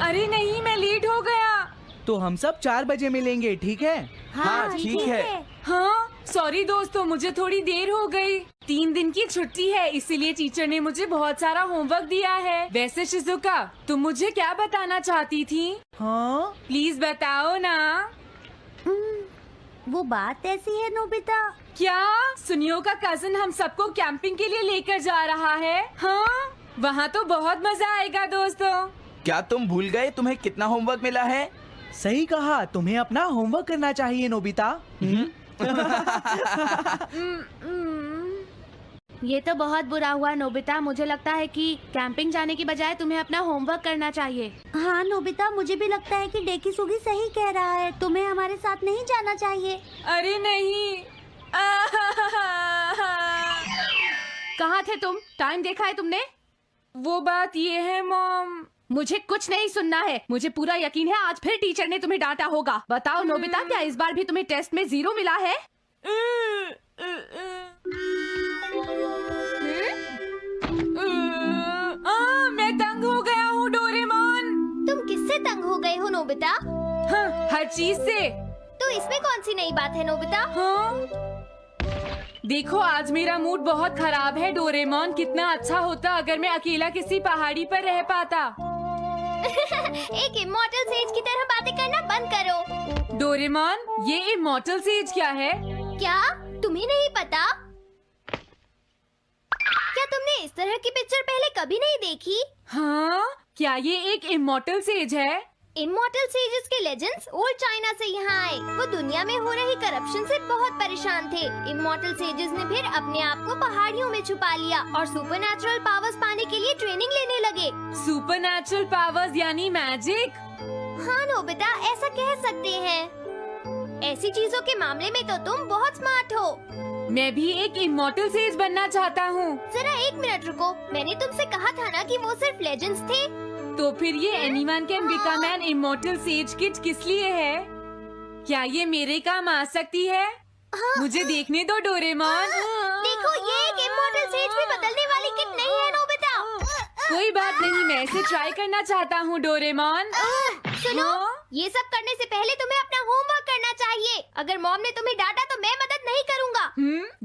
अरे नहीं, मैं लेट हो गया। तो हम सब 4 बजे मिलेंगे, ठीक है? हाँ ठीक है। हाँ सॉरी दोस्तों, मुझे थोड़ी देर हो गई। 3 दिन की छुट्टी है, इसीलिए टीचर ने मुझे बहुत सारा होमवर्क दिया है। वैसे शिजुका, तुम मुझे क्या बताना चाहती थी? हाँ, प्लीज बताओ ना। वो बात ऐसी है नोबिता। क्या सुनियो का कजिन हम सबको कैंपिंग के लिए लेकर जा रहा है? हाँ, वहाँ तो बहुत मजा आएगा दोस्तों। क्या तुम भूल गए तुम्हें कितना होमवर्क मिला है? सही कहा, तुम्हें अपना होमवर्क करना चाहिए नोबिता। ये तो बहुत बुरा हुआ नोबिता। मुझे लगता है कि कैंपिंग जाने की बजाय तुम्हें अपना होमवर्क करना चाहिए। हाँ नोबिता, मुझे भी लगता है कि डेकिसुगी सही कह रहा है। तुम्हें हमारे साथ नहीं जाना चाहिए। अरे नहीं। कहाँ थे तुम? टाइम देखा है तुमने? वो बात ये है मॉम। मुझे कुछ नहीं सुनना है। मुझे पूरा यकीन है आज फिर टीचर ने तुम्हें डांटा होगा। बताओ नोबिता, क्या इस बार भी तुम्हें टेस्ट में 0 मिला है? मैं तंग हो गया हूँ डोरेमोन। तुम किससे तंग हो गए हो नोबिता? हाँ, हर चीज से। तो इसमें कौन सी नई बात है नोबिता? हाँ? देखो आज मेरा मूड बहुत खराब है डोरेमोन। कितना अच्छा होता अगर मैं अकेला किसी पहाड़ी पर रह पाता। एक इमॉर्टल सेज की तरह बातें करना बंद करो। डोरेमोन, ये इमॉर्टल सेज क्या है? क्या तुम्हें नहीं पता? क्या तुमने इस तरह की पिक्चर पहले कभी नहीं देखी? हाँ, क्या ये एक इमॉर्टल सेज है? इमॉर्टल सेजेस के लेजेंड्स ओल्ड चाइना से यहाँ आए। वो दुनिया में हो रही करप्शन से बहुत परेशान थे। इमॉर्टल सेजेस ने फिर अपने आप को पहाड़ियों में छुपा लिया और सुपरनैचुरल पावर्स पाने के लिए ट्रेनिंग लेने लगे। सुपरनैचुरल पावर्स यानी मैजिक? हाँ नोबिता, ऐसा कह सकते हैं। ऐसी चीजों के मामले में तो तुम बहुत स्मार्ट हो। मैं भी एक इमॉर्टल सेज बनना चाहता हूँ। जरा 1 मिनट रुको। मैंने तुमसे कहा था ना कि वो सिर्फ लेजेंड्स थे। तो फिर ये anyone can become an immortal says kit किस लिए है? क्या ये मेरे काम आ सकती है? मुझे देखने दो डोरेमोन। देखो, ये एक इमॉर्टल सेज भी बदलने वाली किट नहीं है नोबिता। कोई बात नहीं, मैं इसे ट्राई करना चाहता हूँ डोरेमोन। सुनो, ये सब करने से पहले तुम्हें अपना होमवर्क करना चाहिए। अगर मॉम ने तुम्हें डांटा तो मैं मदद नहीं करूँगा।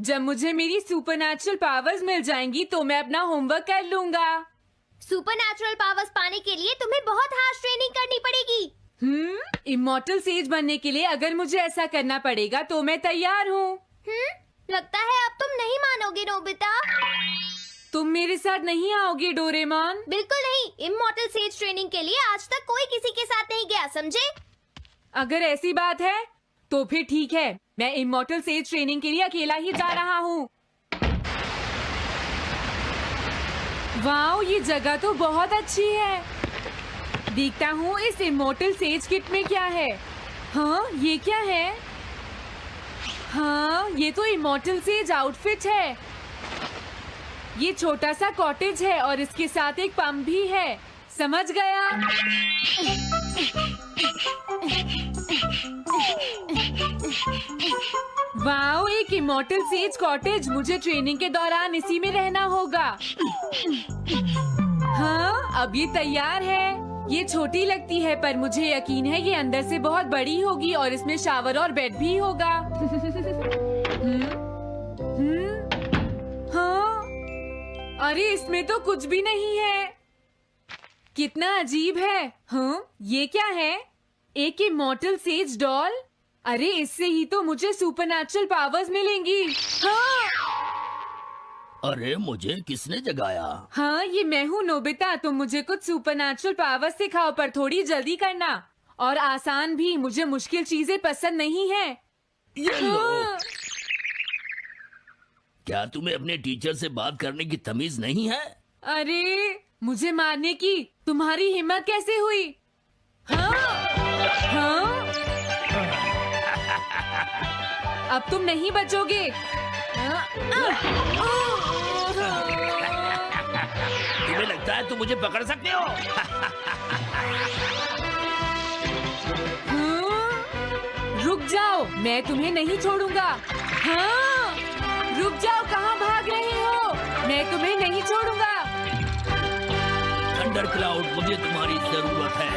जब मुझे मेरी सुपरनैचुरल पावर्स मिल जाएंगी तो मैं अपना होमवर्क कर लूँगा। सुपरनैचुरल पावर्स पाने के लिए तुम्हें बहुत हार्श ट्रेनिंग करनी पड़ेगी। इमॉर्टल सेज बनने के लिए अगर मुझे ऐसा करना पड़ेगा तो मैं तैयार हूँ। लगता है अब तुम नहीं मानोगे नोबिता। तुम मेरे साथ नहीं आओगे डोरेमोन? बिल्कुल नहीं। इमॉर्टल सेज ट्रेनिंग के लिए आज तक कोई किसी के साथ नहीं गया, समझे? अगर ऐसी बात है तो फिर ठीक है, मैं इमॉर्टल सेज ट्रेनिंग के लिए अकेला ही जा रहा हूँ। वाओ, ये जगह तो बहुत अच्छी है। देखता हूँ इस इमॉर्टल सेज किट में क्या है। हाँ, ये क्या है? हाँ, ये तो इमॉर्टल सेज आउटफिट है। ये छोटा सा कॉटेज है और इसके साथ एक पंप भी है। समझ गया। वाओ, एक इमॉर्टल सेज कॉटेज। मुझे ट्रेनिंग के दौरान इसी में रहना होगा। हाँ, अब ये तैयार है। ये छोटी लगती है पर मुझे यकीन है ये अंदर से बहुत बड़ी होगी और इसमें शावर और बेड भी होगा। हाँ, अरे इसमें तो कुछ भी नहीं है। कितना अजीब है। हाँ, ये क्या है? एक इमॉर्टल सेज डॉल। अरे इससे ही तो मुझे सुपरनैचुरल पावर्स मिलेंगी। हाँ, अरे मुझे किसने जगाया? हाँ, ये मैं हूँ नोबिता। तुम मुझे कुछ सुपरनैचुरल पावर्स सिखाओ पर थोड़ी जल्दी करना और आसान भी। मुझे मुश्किल चीजें पसंद नहीं है। ये लो। हाँ। क्या तुम्हें अपने टीचर से बात करने की तमीज नहीं है? अरे मुझे मारने की तुम्हारी हिम्मत कैसे हुई? हाँ, हाँ। अब तुम नहीं बचोगे। तुम्हें लगता है तुम मुझे पकड़ सकते हो? रुक जाओ, मैं तुम्हें नहीं छोड़ूंगा। हाँ, रुक जाओ, कहाँ भाग रहे हो? मैं तुम्हें नहीं छोड़ूंगा। थंडर क्लाउड, मुझे तुम्हारी जरूरत है।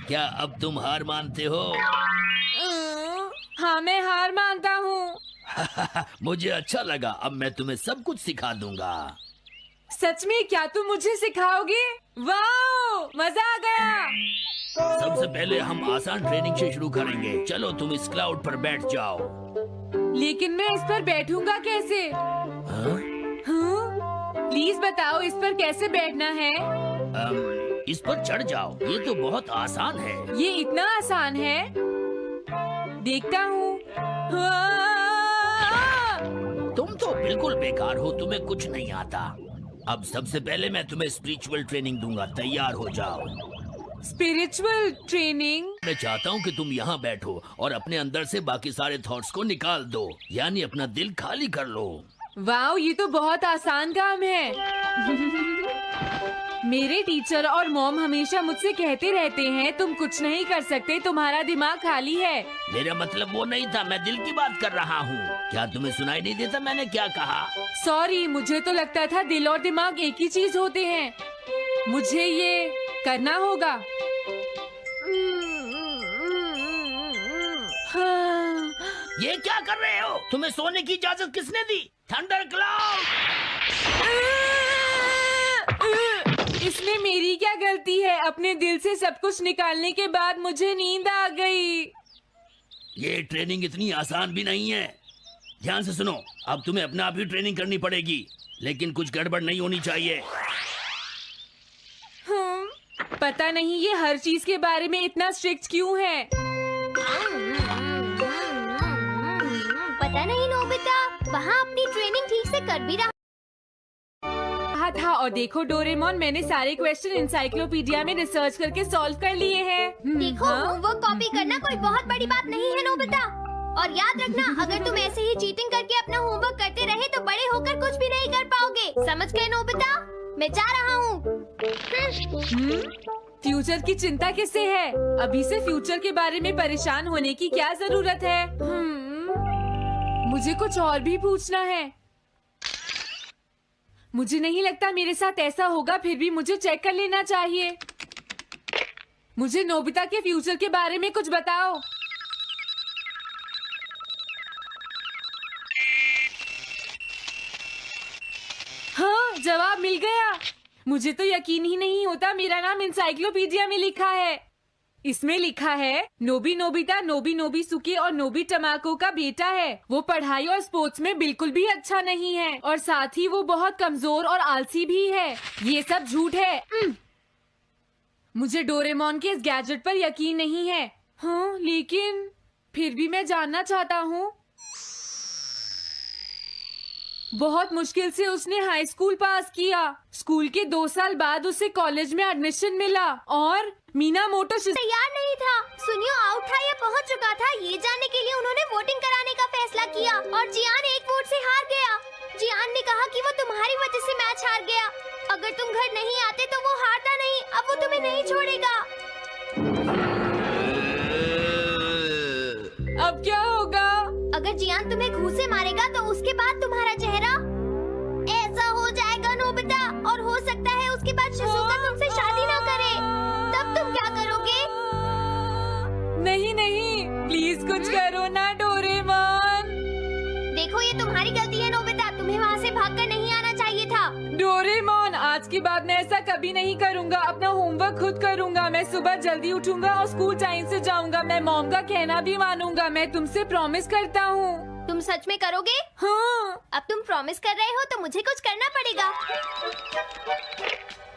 क्या अब तुम हार मानते हो? हाँ, मैं हार मानता हूँ। मुझे अच्छा लगा, अब मैं तुम्हें सब कुछ सिखा दूंगा। सच में? क्या तुम मुझे सिखाओगे? वाओ, मजा आ गया। सबसे पहले हम आसान ट्रेनिंग से शुरू करेंगे। चलो तुम इस क्लाउड पर बैठ जाओ। लेकिन मैं इस पर बैठूंगा कैसे? हाँ? प्लीज बताओ, इस पर कैसे बैठना है? इस पर चढ़ जाओ, ये तो बहुत आसान है। ये इतना आसान है? देखता हूँ। तुम तो बिल्कुल बेकार हो, तुम्हें कुछ नहीं आता। अब सबसे पहले मैं तुम्हें स्पिरिचुअल ट्रेनिंग दूंगा, तैयार हो जाओ। Spiritual training? मैं चाहता हूँ कि तुम यहाँ बैठो और अपने अंदर से बाकी सारे थॉट्स को निकाल दो, यानी अपना दिल खाली कर लो। वाओ, ये तो बहुत आसान काम है। मेरे टीचर और मॉम हमेशा मुझसे कहते रहते हैं, तुम कुछ नहीं कर सकते, तुम्हारा दिमाग खाली है। मेरा मतलब वो नहीं था, मैं दिल की बात कर रहा हूँ। क्या तुम्हें सुनाई नहीं देता मैंने क्या कहा? सॉरी, मुझे तो लगता था दिल और दिमाग एक ही चीज होते हैं। मुझे ये करना होगा। हाँ। ये क्या कर रहे हो? तुम्हें सोने की इजाजत किसने दी? Thunder cloud! इसमें मेरी क्या गलती है? अपने दिल से सब कुछ निकालने के बाद मुझे नींद आ गई। ये ट्रेनिंग इतनी आसान भी नहीं है। ध्यान से सुनो, अब तुम्हें अपने आप ही ट्रेनिंग करनी पड़ेगी, लेकिन कुछ गड़बड़ नहीं होनी चाहिए। पता नहीं ये हर चीज के बारे में इतना स्ट्रिक्ट क्यों है। पता नहीं नोबिता, वहाँ अपनी ट्रेनिंग ठीक से कर भी रहा था। और देखो डोरेमोन, मैंने सारे क्वेश्चन इंसाइक्लोपीडिया में रिसर्च करके सॉल्व कर लिए हैं। देखो, होमवर्क कॉपी करना कोई बहुत बड़ी बात नहीं है नोबिता। और याद रखना, अगर तुम ऐसे ही चीटिंग करके अपना होमवर्क करते रहे तो बड़े होकर कुछ भी नहीं कर पाओगे। समझ गए नोबिता? मैं जा रहा हूँ। फ्यूचर की चिंता किससे है? अभी से फ्यूचर के बारे में परेशान होने की क्या जरूरत है? मुझे कुछ और भी पूछना है। मुझे नहीं लगता मेरे साथ ऐसा होगा, फिर भी मुझे चेक कर लेना चाहिए। मुझे नोबिता के फ्यूचर के बारे में कुछ बताओ। हाँ, जवाब मिल गया। मुझे तो यकीन ही नहीं होता, मेरा नाम इंसाइक्लोपीडिया में लिखा है। इसमें लिखा है नोबी नोबिता नोबी नोबिसुके और नोबी टमाको का बेटा है। वो पढ़ाई और स्पोर्ट्स में बिल्कुल भी अच्छा नहीं है और साथ ही वो बहुत कमजोर और आलसी भी है। ये सब झूठ है। मुझे डोरेमोन के इस गैजेट पर यकीन नहीं है। हाँ, लेकिन फिर भी मैं जानना चाहता हूँ। बहुत मुश्किल से उसने हाई स्कूल पास किया। स्कूल के 2 साल बाद उसे कॉलेज में एडमिशन मिला और मीनामोटो तैयार नहीं था। सुनियो आउट था या पहुंच चुका था, ये जानने के लिए उन्होंने वोटिंग कराने का फैसला किया और जियान 1 वोट से हार गया। जियान ने कहा कि वो तुम्हारी वजह से मैच हार गया। अगर तुम घर नहीं आते तो वो हारता नहीं। अब वो तुम्हें नहीं छोड़ेगा। अब क्या होगा? अगर जियान तुम्हें घूंसे मारेगा तो उसके बाद तुम्हारा चेहरा ऐसा हो जाएगा नोबिता, और हो सकता है उसके बाद शिज़ुका तुमसे शादी ना करे। तब तुम क्या करोगे? नहीं नहीं, प्लीज कुछ करो ना डोरेमोन। देखो, ये तुम्हारी गलती है नोबिता, तुम्हें वहाँ से भागकर नहीं आना चाहिए था। डोरेमोन, आज के बाद मैं ऐसा कभी नहीं करूँगा। अपना होमवर्क खुद करूँगा। मैं सुबह जल्दी उठूंगा और स्कूल टाइम से जाऊँगा। मैं मॉम का कहना भी मानूंगा। मैं तुमसे प्रॉमिस करता हूँ। तुम सच में करोगे? हाँ। अब तुम प्रॉमिस कर रहे हो तो मुझे कुछ करना पड़ेगा।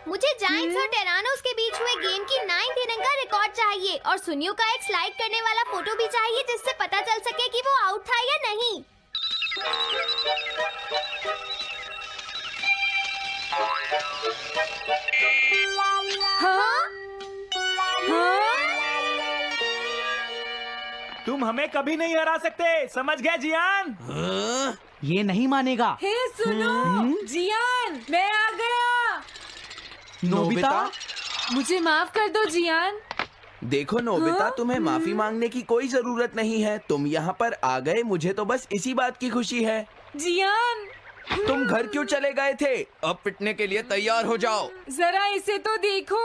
मुझे जायंट्स और टेरानोस के बीच हुए गेम की 9th इनिंग का रिकॉर्ड चाहिए और सुनियो का एक स्लाइड करने वाला फोटो भी चाहिए, जिससे पता चल सके कि वो आउट था या नहीं। हाँ? हाँ? तुम हमें कभी नहीं हरा सकते, समझ गए जियान? हाँ? ये नहीं मानेगा। हे सुनो, जियान, मैं आ गया। नोबिता? मुझे माफ कर दो जियान। देखो नोबिता, हाँ? तुम्हें माफी मांगने की कोई जरूरत नहीं है। तुम यहाँ पर आ गए, मुझे तो बस इसी बात की खुशी है। जियान, तुम घर क्यों चले गए थे? अब पिटने के लिए तैयार हो जाओ। जरा इसे तो देखो।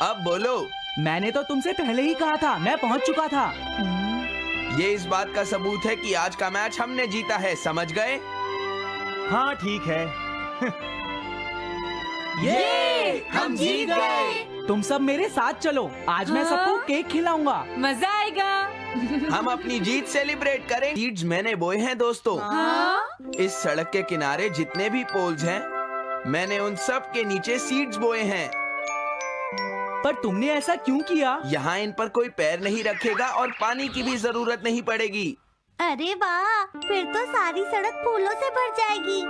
अब बोलो। मैंने तो तुमसे पहले ही कहा था, मैं पहुंच चुका था। ये इस बात का सबूत है कि आज का मैच हमने जीता है, समझ गए? हाँ ठीक है। ये हम जीत गए। तुम सब मेरे साथ चलो, आज मैं सबको केक खिलाऊंगा। मजा आएगा। हम अपनी जीत सेलिब्रेट करें। सीड्स मैंने बोए हैं दोस्तों। हाँ? इस सड़क के किनारे जितने भी पोल्स हैं, मैंने उन सब के नीचे सीड्स बोए हैं। पर तुमने ऐसा क्यों किया? यहाँ इन पर कोई पैर नहीं रखेगा और पानी की भी जरूरत नहीं पड़ेगी। अरे वाह, फिर तो सारी सड़क फूलों से भर जाएगी।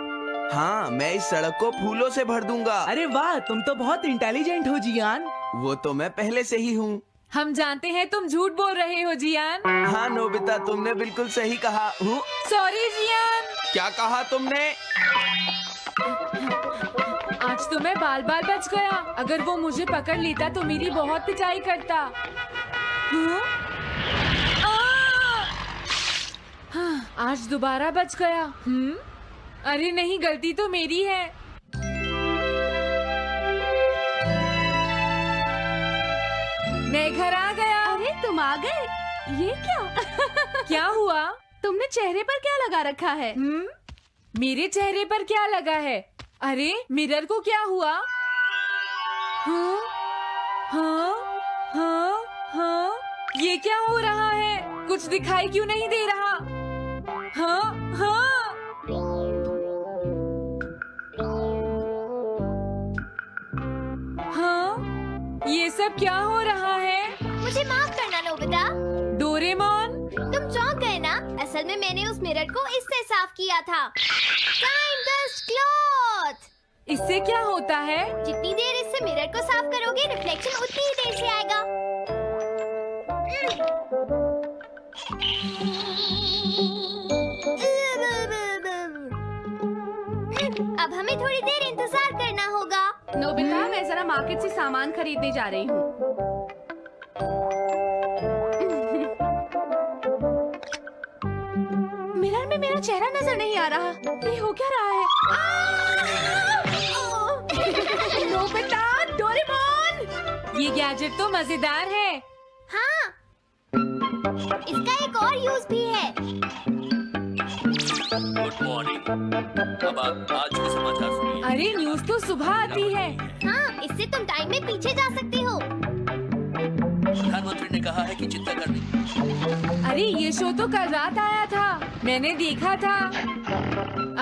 हाँ, मैं इस सड़क को फूलों से भर दूंगा। अरे वाह, तुम तो बहुत इंटेलिजेंट हो जियान। वो तो मैं पहले से ही हूँ। हम जानते हैं तुम झूठ बोल रहे हो जियान। हाँ नोबिता, तुमने बिल्कुल सही कहा। Sorry Gian. क्या कहा तुमने? आज तो मैं बाल बाल बच गया। अगर वो मुझे पकड़ लेता तो मेरी बहुत पिटाई करता। हाँ? हाँ, आज दोबारा बच गया। अरे नहीं, गलती तो मेरी है। मैं घर आ गया। अरे तुम आ गए, ये क्या? क्या हुआ? तुमने चेहरे पर क्या लगा रखा है? मेरे चेहरे पर क्या लगा है? अरे मिरर को क्या हुआ? हाँ, हाँ, हाँ, हाँ, ये क्या हो रहा है? कुछ दिखाई क्यों नहीं दे रहा? हाँ, हाँ। हाँ, ये सब क्या हो रहा है? मुझे माफ करना नोबिता। डोरेमोन, तुम चौंक गए ना? असल में मैंने उस मिरर को इससे साफ किया था। Time dust cloth. इससे क्या होता है? जितनी देर इससे मिरर को साफ करोगे, रिफ्लेक्शन उतनी ही देर से आएगा। अब हमें थोड़ी देर इंतजार करना होगा। नोबिता, मैं जरा मार्केट से सामान खरीदने जा रही हूँ। मिरर में मेरा चेहरा नजर नहीं आ रहा। ये हो क्या रहा है? Nobita, Doraemon! ये गैजेट तो मजेदार है। हाँ, इसका एक और यूज भी है। Good morning. अब आप आज के समाचार सुनिए। अरे न्यूज तो सुबह आती है। हाँ, इससे तुम टाइम में पीछे जा सकते हो। प्रधानमंत्री ने कहा है कि चिंता करनी। अरे ये शो तो कल रात आया था, मैंने देखा था।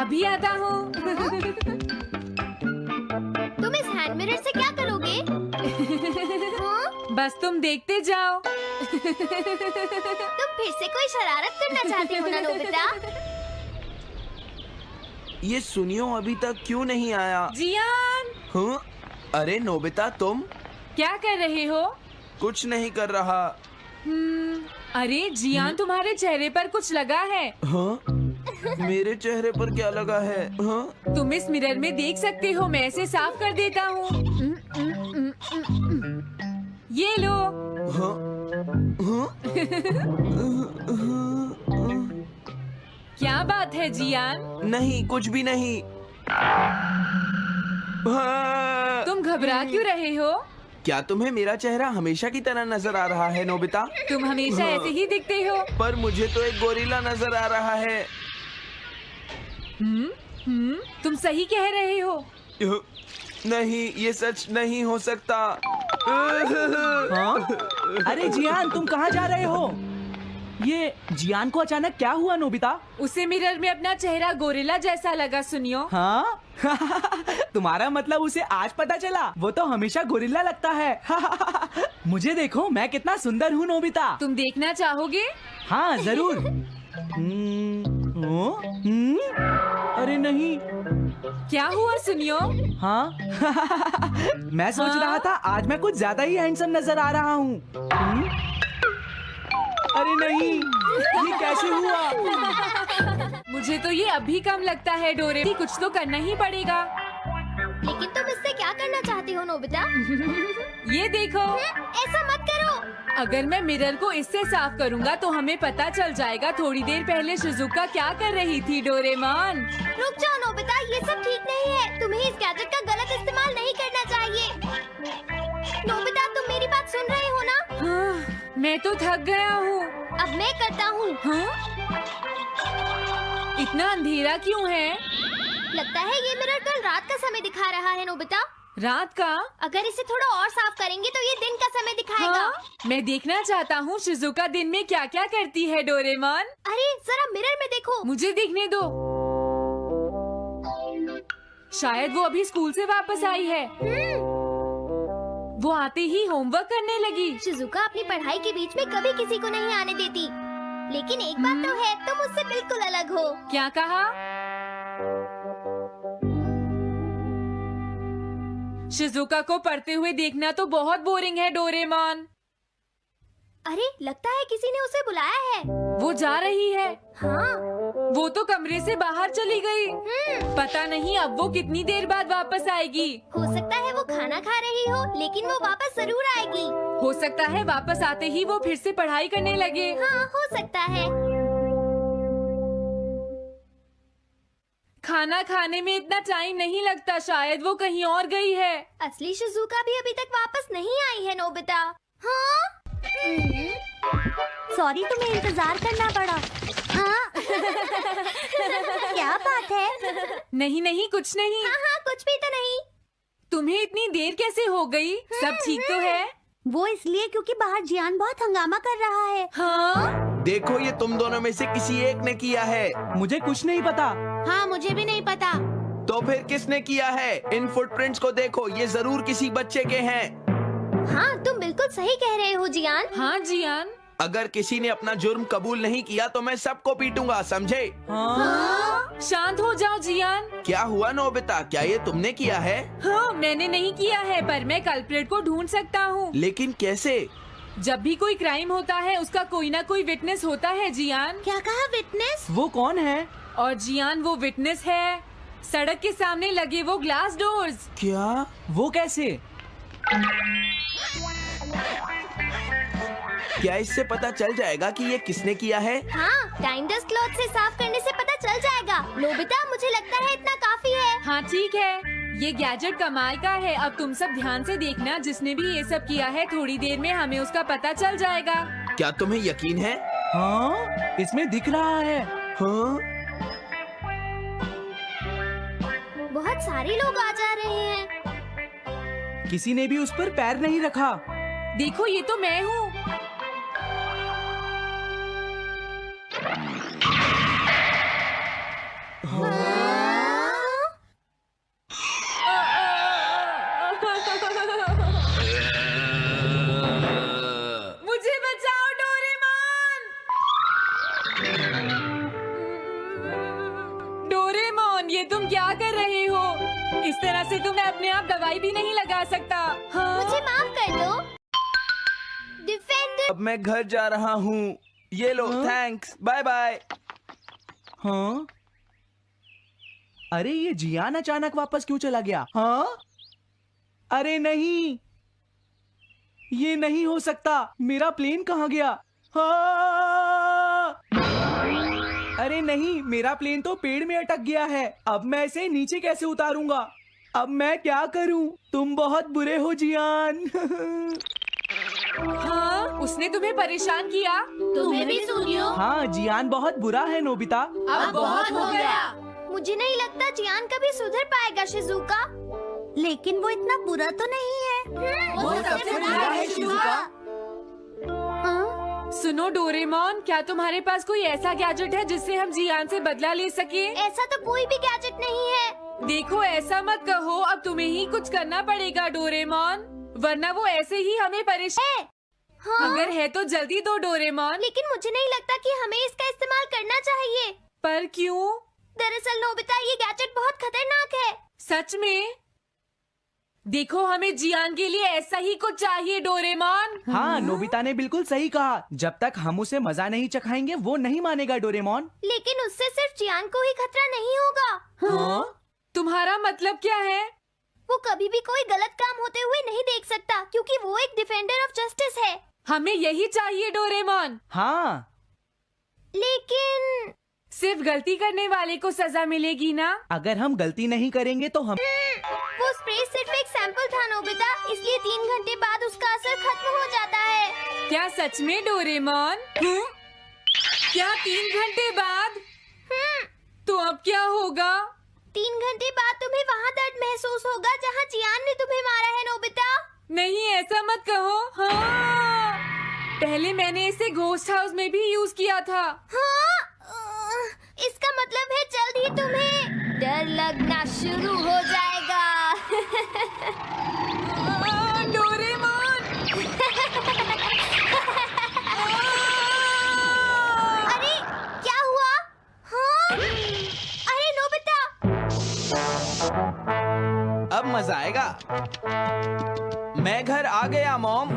अभी आता हूँ। तुम इस हैंड मिरर से क्या करोगे? हाँ? बस तुम देखते जाओ। तुम फिर से कोई शरारत करना चाहते हो ना नोबिता? ये सुनियो अभी तक क्यों नहीं आया? जियान, हाँ? अरे नोबिता, तुम क्या कर रहे हो? कुछ नहीं कर रहा। अरे जियान, तुम्हारे चेहरे पर कुछ लगा है। हाँ? मेरे चेहरे पर क्या लगा है? हाँ? तुम इस मिरर में देख सकते हो, मैं इसे साफ कर देता हूँ। ये लो। हाँ? हाँ? क्या बात है जियान? नहीं, कुछ भी नहीं। हाँ। तुम घबरा क्यों रहे हो? क्या तुम्हें मेरा चेहरा हमेशा की तरह नजर आ रहा है नोबिता? तुम हमेशा ऐसे ही दिखते हो। पर मुझे तो एक गोरिल्ला नजर आ रहा है। तुम सही कह रहे हो। नहीं, ये सच नहीं हो सकता। हाँ? अरे जियान, तुम कहाँ जा रहे हो? ये जियान को अचानक क्या हुआ नोबिता? उसे मिरर में अपना चेहरा गोरिल्ला जैसा लगा। सुनियो। हाँ? तुम्हारा मतलब उसे आज पता चला? वो तो हमेशा गोरिल्ला लगता है। मुझे देखो, मैं कितना सुंदर हूँ नोबिता। तुम देखना चाहोगे? हाँ जरूर। अरे नहीं। क्या हुआ सुनियो? हाँ? मैं सोच रहा था आज मैं कुछ ज्यादा ही हैंडसम नजर आ रहा हूँ। अरे नहीं, ये कैसे हुआ? मुझे तो ये अभी कम लगता है डोरे। कुछ तो करना ही पड़ेगा। लेकिन तुम इससे क्या करना चाहती हो नोबिता? ये देखो, ऐसा मत करो। अगर मैं मिरर को इससे साफ करूंगा तो हमें पता चल जाएगा थोड़ी देर पहले शिजुका क्या कर रही थी। डोरेमोन, रुक जाओ नोबिता, ये सब ठीक नहीं है। तुम्हें इस गैजेट का गलत इस्तेमाल नहीं करना चाहिए। नोबिता, तुम मेरी बात सुन रहे हो ना? हाँ, मैं तो थक गया हूँ। अब मैं करता हूँ। हाँ? इतना अंधेरा क्यों है? लगता है ये मिरर कल रात का समय दिखा रहा है नोबिता। रात का? अगर इसे थोड़ा और साफ करेंगे तो ये दिन का समय दिखाएगा। हाँ? मैं देखना चाहता हूँ शिजुका दिन में क्या क्या करती है। डोरेमोन, अरे जरा मिरर में देखो। मुझे दिखने दो। शायद वो अभी स्कूल से वापस आई है। वो आते ही होमवर्क करने लगी। शिजुका अपनी पढ़ाई के बीच में कभी किसी को नहीं आने देती। लेकिन एक बात तो है, तुम उससे बिल्कुल अलग हो। क्या कहा? शिजुका को पढ़ते हुए देखना तो बहुत बोरिंग है। डोरेमोन, अरे लगता है किसी ने उसे बुलाया है। वो जा रही है। हाँ। वो तो कमरे से बाहर चली गई। पता नहीं अब वो कितनी देर बाद वापस आएगी। हो सकता है वो खाना खा रही हो, लेकिन वो वापस जरूर आएगी। हो सकता है वापस आते ही वो फिर से पढ़ाई करने लगे। हाँ, हो सकता है। खाना खाने में इतना टाइम नहीं लगता, शायद वो कहीं और गई है। असली शिजुका भी अभी तक वापस नहीं आई है नोबिता। हाँ? सॉरी, तुम्हें इंतजार करना पड़ा। हाँ? क्या बात है? नहीं नहीं, कुछ नहीं। हाँ हाँ, कुछ भी तो नहीं। तुम्हें इतनी देर कैसे हो गई? सब ठीक तो है? वो इसलिए क्योंकि बाहर जियान बहुत हंगामा कर रहा है। हाँ? देखो, ये तुम दोनों में से किसी एक ने किया है। मुझे कुछ नहीं पता। हाँ, मुझे भी नहीं पता। तो फिर किसने किया है? इन फुटप्रिंट्स को देखो, ये जरूर किसी बच्चे के हैं। हाँ, तुम बिल्कुल सही कह रहे हो जियान। हाँ जियान। अगर किसी ने अपना जुर्म कबूल नहीं किया तो मैं सबको पीटूंगा, समझे? हाँ? शांत हो जाओ जियान। क्या हुआ नोबिता, क्या ये तुमने किया है? हाँ, मैंने नहीं किया है, पर मैं कल्प्रेट को ढूंढ सकता हूँ। लेकिन कैसे? जब भी कोई क्राइम होता है उसका कोई ना कोई विटनेस होता है जियान। क्या कहा, विटनेस? वो कौन है? और जियान वो विटनेस है। सड़क के सामने लगे वो ग्लास डोर्स। क्या? वो कैसे? क्या इससे पता चल जाएगा कि ये किसने किया है? हाँ, टाइम डस्ट क्लॉथ से साफ करने से पता चल जाएगा। नोबिता, मुझे लगता है इतना काफी है। हाँ ठीक है, ये गैजेट कमाल का है। अब तुम सब ध्यान से देखना, जिसने भी ये सब किया है थोड़ी देर में हमें उसका पता चल जाएगा। क्या तुम्हें यकीन है? हाँ, इसमें दिख रहा है। हाँ? बहुत सारे लोग आ जा रहे हैं। किसी ने भी उस पर पैर नहीं रखा। देखो, ये तो मैं हूँ। मुझे बचाओ डोरेमोन। डोरेमोन, ये तुम क्या कर रहे हो? इस तरह से तुम्हें अपने आप दवाई भी नहीं लगा सकता। हाँ? मुझे माफ कर दो। डिफेंडर। अब मैं घर जा रहा हूँ। ये लो, थैंक्स, बाय बाय। हाँ? अरे ये जियान अचानक वापस क्यों चला गया? हाँ? अरे नहीं, ये नहीं हो सकता। मेरा प्लेन कहाँ गया? हाँ! अरे नहीं, मेरा प्लेन तो पेड़ में अटक गया है। अब मैं इसे नीचे कैसे उतारूंगा? अब मैं क्या करूं? तुम बहुत बुरे हो जियान। हाँ? उसने तुम्हें परेशान किया? तुम्हें भी सुनियो। हाँ, जियान बहुत बुरा है नोबिता। अब बहुत हो गया। मुझे नहीं लगता जियान कभी सुधर पाएगा शिजुका। लेकिन वो इतना बुरा तो नहीं है। वो सबसे बुरा है शिजुका। हाँ? सुनो डोरेमोन, क्या तुम्हारे पास कोई ऐसा गैजेट है जिससे हम जियान से बदला ले सके? ऐसा तो कोई भी गैजेट नहीं है। देखो, ऐसा मत कहो। अब तुम्हें ही कुछ करना पड़ेगा डोरेमोन, वरना वो ऐसे ही हमें परेशान। हाँ? अगर है तो जल्दी दो डोरेमोन। लेकिन मुझे नहीं लगता कि हमें इसका इस्तेमाल करना चाहिए। पर क्यों? दरअसल नोबिता, ये गैजेट बहुत खतरनाक है। सच में? देखो, हमें जियान के लिए ऐसा ही कुछ चाहिए डोरेमोन। हाँ, नोबिता ने बिल्कुल सही कहा। जब तक हम उसे मजा नहीं चखाएंगे वो नहीं मानेगा डोरेमोन। लेकिन उससे सिर्फ जियान को ही खतरा नहीं होगा। हाँ? तुम्हारा मतलब क्या है? वो कभी भी कोई गलत काम होते हुए नहीं देख सकता क्योंकि वो एक डिफेंडर ऑफ जस्टिस है। हमें यही चाहिए डोरेमोन। हाँ, लेकिन सिर्फ गलती करने वाले को सजा मिलेगी ना? अगर हम गलती नहीं करेंगे तो हम वो स्प्रे सिर्फ एक सैंपल था नोबिता, इसलिए 3 घंटे बाद उसका असर खत्म हो जाता है। क्या सच में डोरेमोन? क्या 3 घंटे बाद? तो अब क्या होगा? 3 घंटे बाद तुम्हें वहाँ दर्द महसूस होगा जहाँ जियान ने तुम्हें मारा है नोबिता। नहीं, ऐसा मत कहो। हाँ, पहले मैंने इसे घोस्ट हाउस में भी यूज किया था। हाँ, इसका मतलब है जल्द ही तुम्हें डर लगना शुरू हो जाएगा। डोरेमोन! अरे क्या हुआ? हाँ? अरे नोबिता! अब मजा आएगा। मैं घर आ गया मॉम।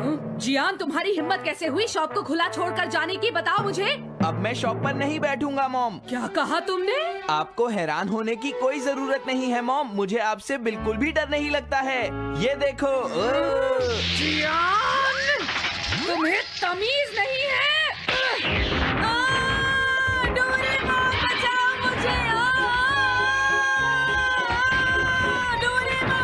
जियान, तुम्हारी हिम्मत कैसे हुई शॉप को खुला छोड़कर जाने की? बताओ मुझे। अब मैं शॉप पर नहीं बैठूंगा मॉम। क्या कहा तुमने? आपको हैरान होने की कोई जरूरत नहीं है मॉम, मुझे आपसे बिल्कुल भी डर नहीं लगता है। ये देखो। जियान, तुम्हें तमीज नहीं है। डोरेमोन, बचाओ मुझे। डोरेमोन!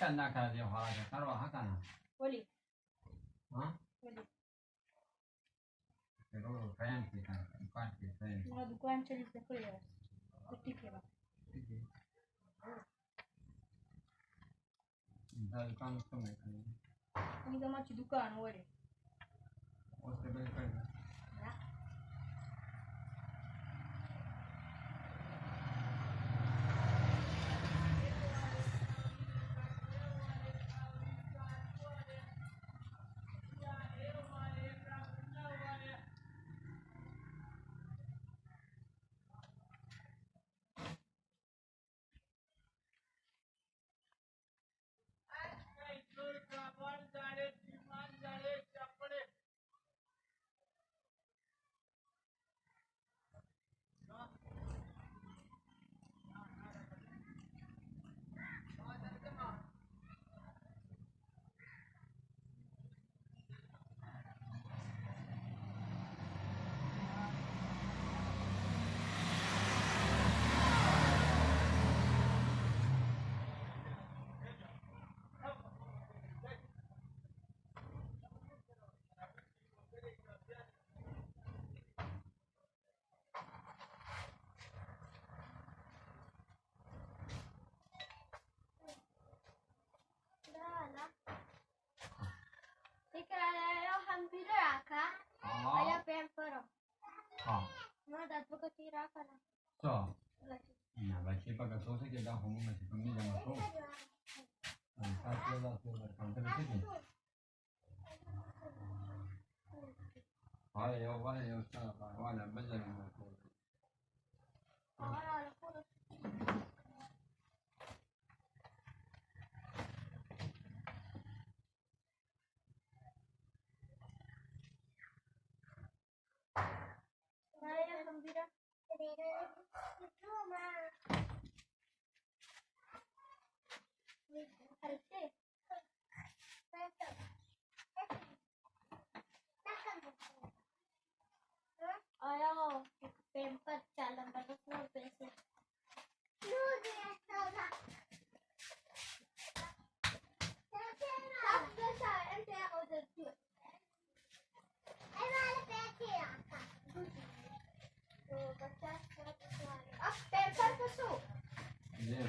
करना कर दिया हां करवा हां करना बोली हां बोली देखो फैन की दुकान की फैन मेरा दुकान चली से कोई है ठीक है Misal kan sume kan. Ini gama ci dukaan wari. Oste be kan. Ayah pengen perang. हाँ Nah, dah tu kau tira kan? तो ना बच्चे पर कसो से के दा होम में तुमने जमा तो साथ ले ला तो काउंटर पे थी वाले यो सा वाला बजन में तो Ayah gembira. Ayo, tempat jalan bagus mau besok. ये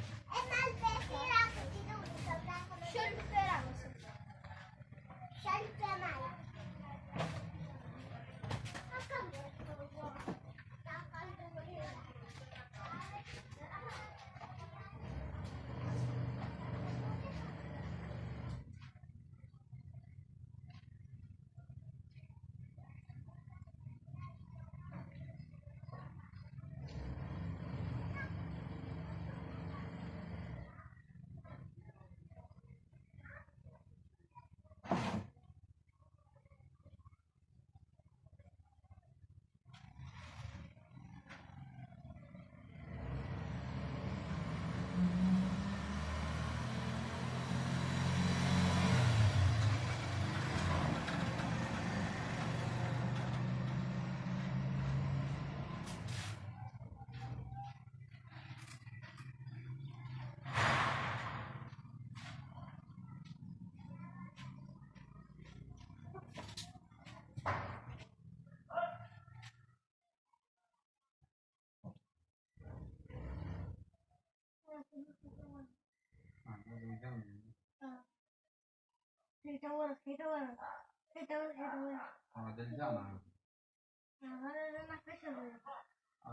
del जाना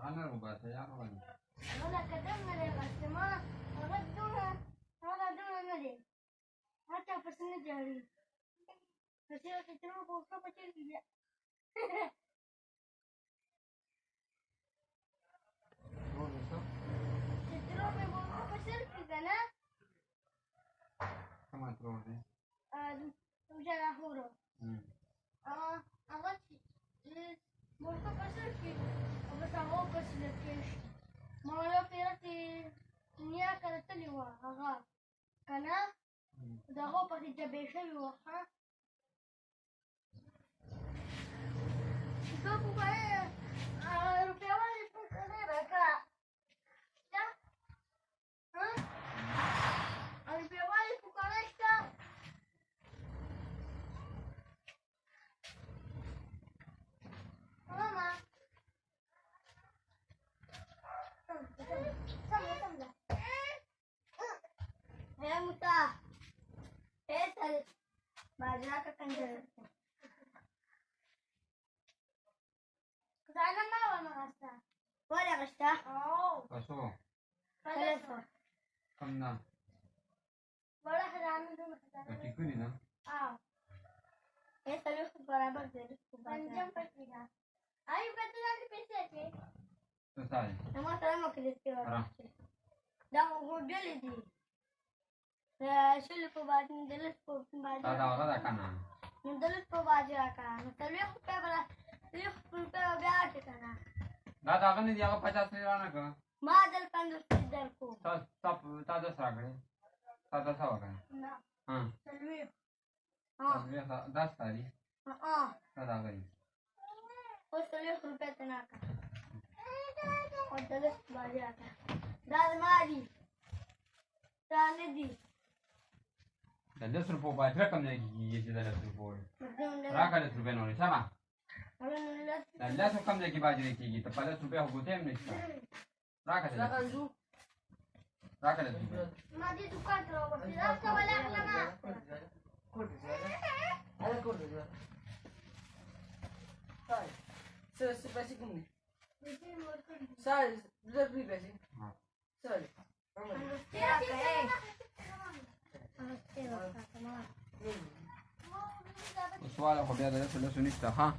अगर वो बात है यार वाली वो दोस्तों समाज रोड है बाजरा का Kanjar Sana nawa magasta. Wala gasta? Oo. Kaso, Kaleso. kamna. Wala harami doon magasta. Katikuni na. Ah. Eh, sabi ko barabar dito ko ba? Nandiyan pa sila. Ay, yung ganito lang si Pese. Sasali. Naman tayo makilit ko. Tara. Dako ko dili di. Sulu ko ba? Nadalas ko ba? Tada ka na. Nadalas ko ba ka? Sabi ko pa bala. रुपये ब्याज करना दादा का नहीं दिया 50 लाना का मादल कंदर सिद्धर को सब ताजा सागरे ताजा सा होगा ना हां चलवे हां 10 सारी हां दादा गई वो चलवे रुपये तना का और दलस बाजा का दाद मारी ताने दी 10 रुपये बाज रकम नहीं ये 10 रुपये राका 10 रुपये नोनी sama Dalla so kam lagi baju ni kita pada rupiah hukum ni kita. Raka saja. Raka dah tu. Madi dukan tu, raka wala lama. Ada kau tu. Sai. Sepasi kuni. Sai, lebih besi. Sai. Soal aku biar ada sudah sunista ha.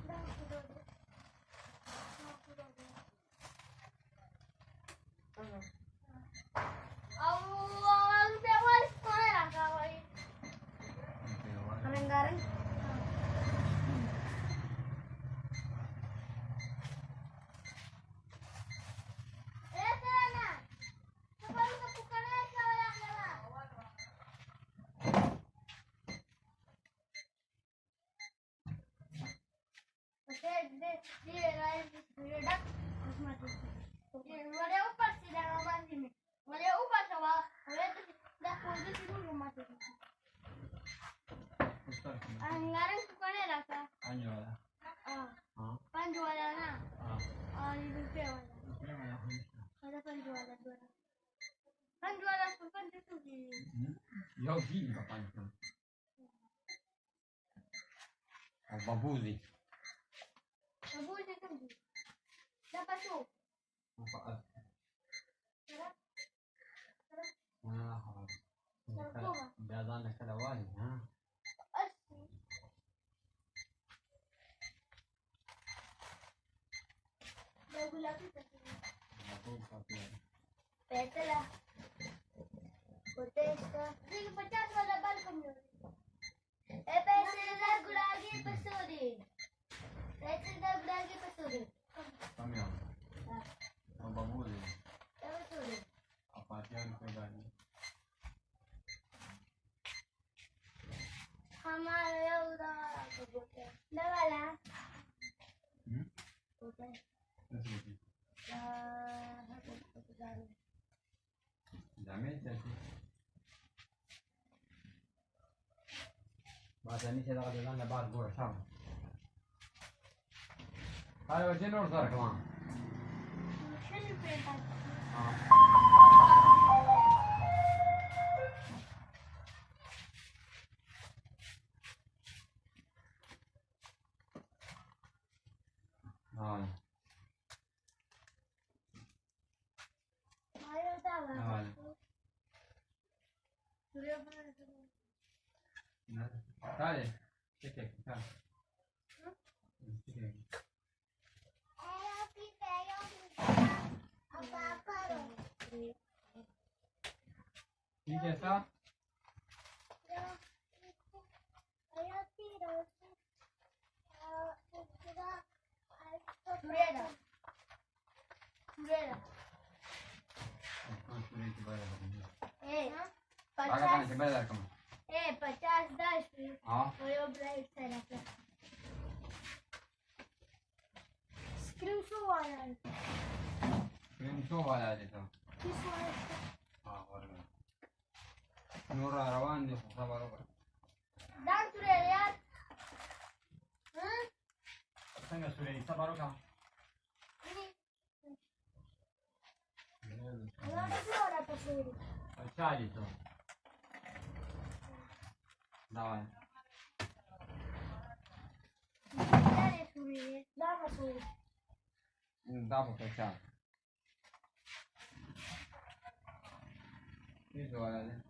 Anggaran kukane rasa. Anjola. Panjuala na. Rupiah wala. Ada panjuala dua. Panjuala sukan itu di. Yo gini kapan tu? Oh babuzi. Babuzi tu di. Dapat tu. Apa? ज़्यादा न करवा हाँ पैसा होते इसका 50 वाला बल कम ए पैसे ला गुलागी पसूरी पैसे ला गुलागी पसूरी कम यार अब बाबू ले पसूरी आप आते हैं कोई बात नहीं हमारे उधर को बोलते हैं लवाला बोलते हैं जामे चलती बात नहीं चला कर देना बात बोल शाम अरे वजन और सर कहाँ हाँ Dale, ¿qué te quita? ¿Y qué está? Pakai sebelah kamu. 50 10 हाँ वो ब्राइट साइड है स्क्रीन शो वाला है क्रीम शो वाला है तो किस वाला हाँ और नूरा रवान दे सब बराबर डांस रे यार हां संग सुरे सब बराबर वाला फ्लोरा पसूरी अच्छा जी तो दावा Dapat kaçar. Bir duvar hadi.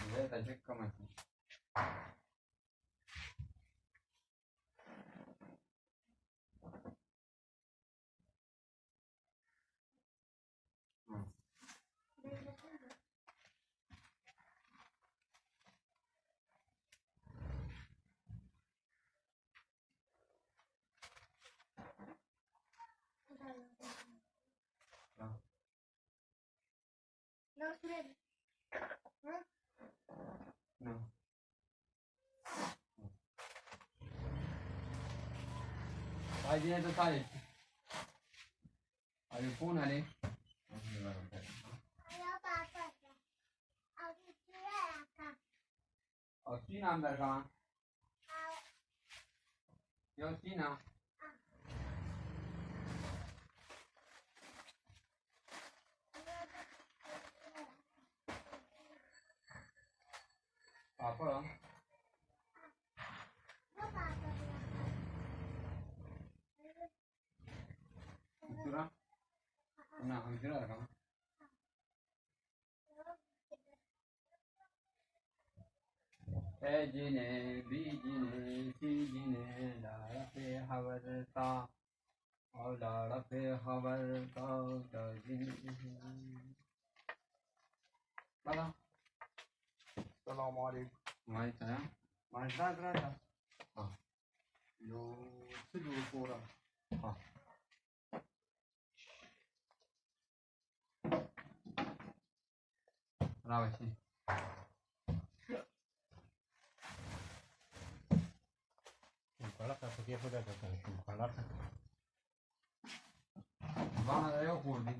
Güzel tacık kaması. No. Haydi ne detay. Hadi phone आले. और चीना अंदर कहाँ? यो चीना. पापा. Tura? ना हम tura रखा. Ejine, bijine, sijine, lara pe havarta, और lara pe havarta, dajine. Bala. Assalamualaikum. Waalaikumsalam. Mazda berada. Ah. Yo, sejuk pura. Ah. Rawat sih. Bana da yok vurdu.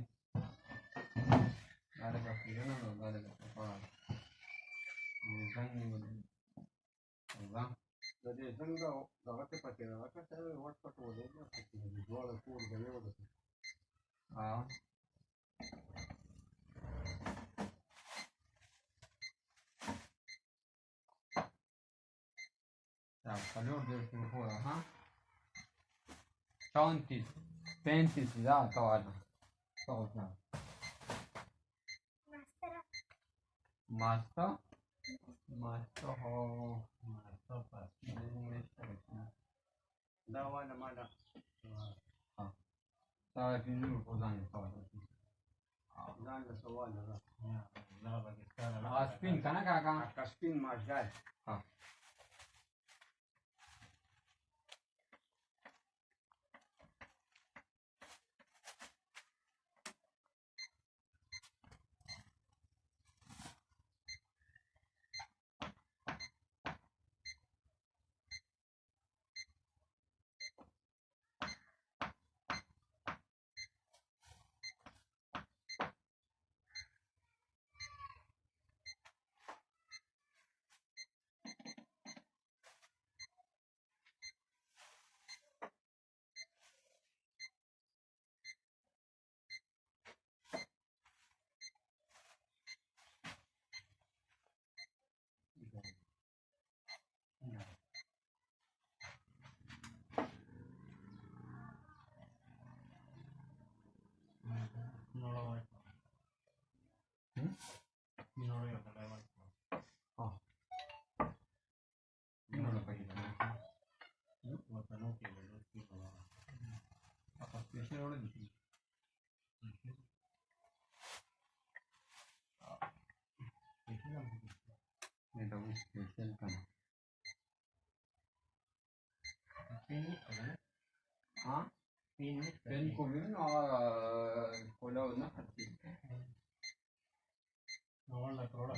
Nerede kapıyı? Nerede kapıyı? Sen ne vurdun? Allah. Jadi sen de davet pakai davet saya WhatsApp boleh na pakai jual aku boleh boleh. Ah. Ya, kalau dia suruh ha. 34 35 ya kawan. Kawan. Master. Master ho. Master pas. Dawa nama dah. Ah. Saya dulu orang kawan. Jangan soal lah. Nah, bagi sekarang. Aspin kana kakak. Aspin masjid. Ah. हाँ pen को भी ना खोला ना normal थोड़ा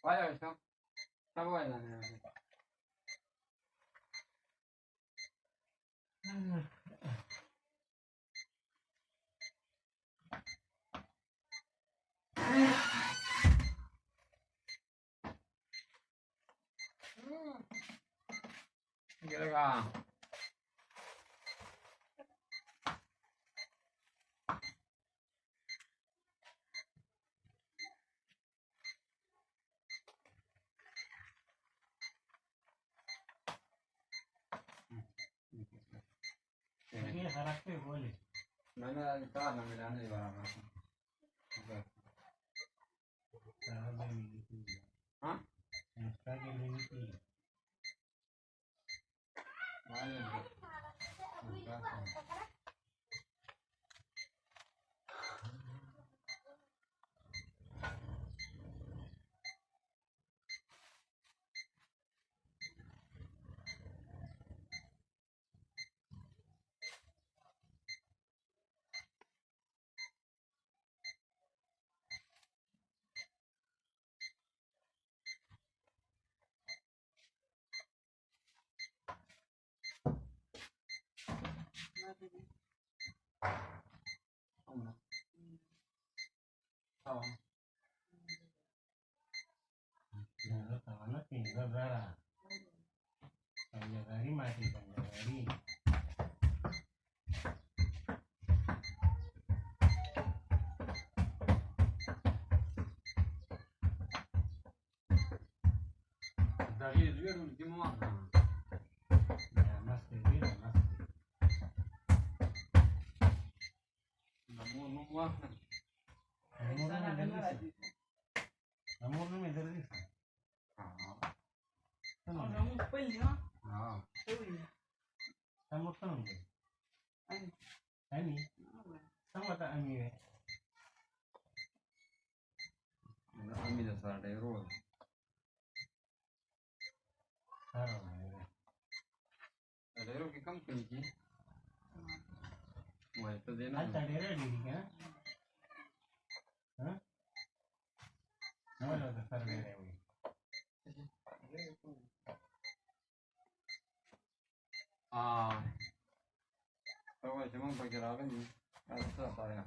Vaya, está buena. Gira. मैंने कहा ना मिला नहीं बराबर हाँ Dari due l'ultimo anno. Che compagni? Mai to dena. Al tadere di क्या? हाँ? नवाला तो सर दे रहे हुए. हाँ. तो वैसे हम पकड़ा लेंगे. ऐसा सारे हैं.